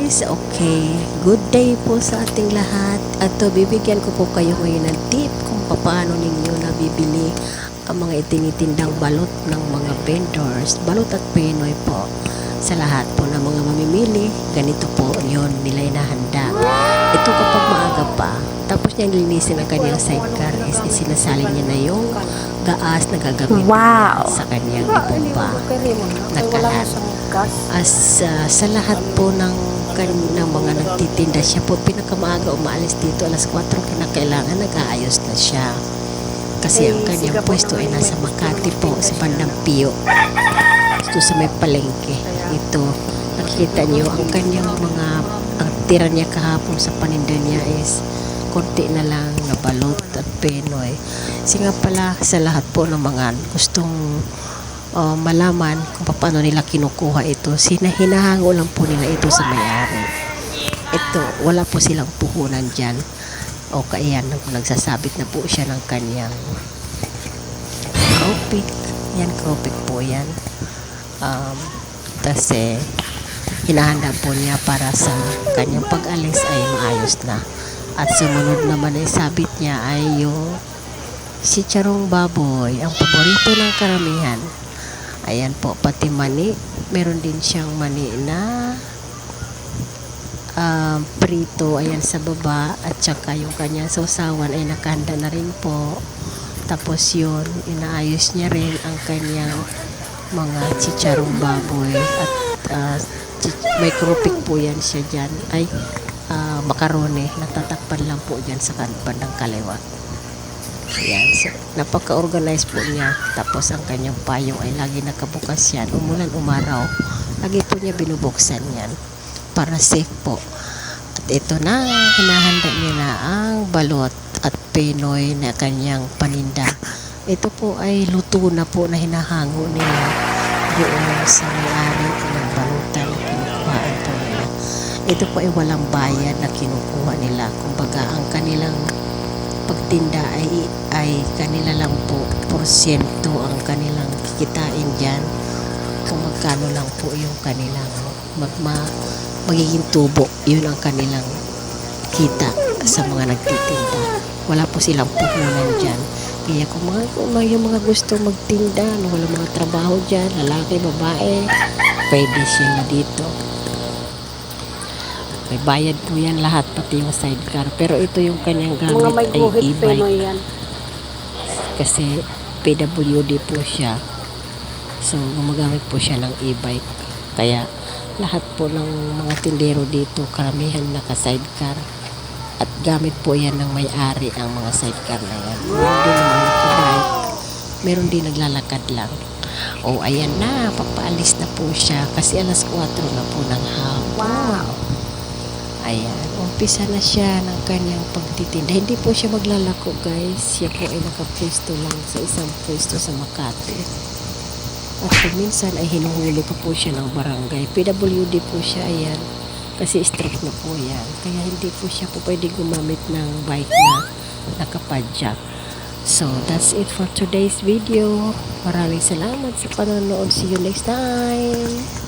guys, okay, good day po sa ating lahat. At bibigyan ko po kayo ngayon ng tip kung paano ninyo nabibili ang mga itinitindang balot ng mga vendors, balot at Pinoy po. Sa lahat po ng mga mamimili, ganito po yun nila inahanda. Ito kapag maaga pa, tapos niya linisin ang kanyang sidecar, is sinasalin niya na yung gaas na gagamitin sa kanyang ibomba na kalat. Sa lahat po ng mga nagtitinda, siya po pinakamaaga umaalis dito, alas 4 kinakailangan nag-aayos na siya. Kasi ang kanyang pwesto ay nasa Makati po, sa bandang Pio. Ito sa may palengke. Ito, nakikita niyo ang kanyang ang tira niya kahapon sa paninda niya is konti na lang na balot at Pinoy. Kasi nga pala sa lahat po ng mga gustong malaman kung paano nila kinukuha ito, hinahango lang po nila ito sa may-ari. Ito, wala po silang puhunan dyan. O kaya nagsasabit na po siya ng kanyang kropik. Yan, kropik po yan. Kasi hinahanda po niya para sa kanyang pag-alis ay maayos na. At sumunod naman ay sabit niya ay yung sitsarong baboy, ang paborito ng karamihan. Ayan po, pati mani. Meron din siyang mani na prito, ayan sa baba, at saka yung kanyang sausawan ay nakahanda na rin po. Tapos yun, inaayos niya rin ang kanyang mga chicharong baboy at may kropik po yan siya dyan, ay makarone, natatakpan lang po dyan sa bandang kaliwa. Ayan, so, napaka-organized po niya. Tapos ang kanyang payong ay lagi nakabukas yan, umulan umaraw, lagi po niya binubuksan yan para safe po. At ito na, hinahanda niya na ang balot at Pinoy na kanyang paninda. Ito po ay luto na po na hinahango nila doon sa may-ari ng balutan na kinukuhaan po nila. Ito po ay walang bayad na kinukuha nila. Kumbaga ang kanilang pagtinda ay kanila lang po, porsyento ang kanilang kikitain dyan. Kung magkano lang po yung kanilang magiging tubo, yun ang kanilang kita sa mga nagtitinda. Wala po silang puhunan dyan. Kaya kung yung mga gusto magtinda, wala mga trabaho dyan, lalaki, babae, pwede sila dito. May bayad po yan lahat, pati yung sidecar. Pero ito yung kanyang gamit ay e-bike. Kasi PWD po siya. So, gumagamit po siya ng e-bike. Kaya, lahat po ng mga tindero dito, karamihan naka-sidecar. At gamit po yan ng may-ari ang mga sidecar na yan. Meron din naman naka-bike. Meron din naglalakad lang. O, ayan na, papaalis na po siya. Kasi alas 4 na po ng hapon. Wow! Ayan, umpisa na siya ng kanyang pagtitinda. Hindi po siya maglalako, guys. Siya po ay nakapwesto lang sa isang pwesto sa Makati. At minsan ay hinuhuli pa po siya ng barangay. PWD po siya, ayan. Kasi strict na po yan. Kaya hindi po siya po pwede gumamit ng bike na nakapadyak. So, that's it for today's video. Maraming salamat sa panonood. See you next time.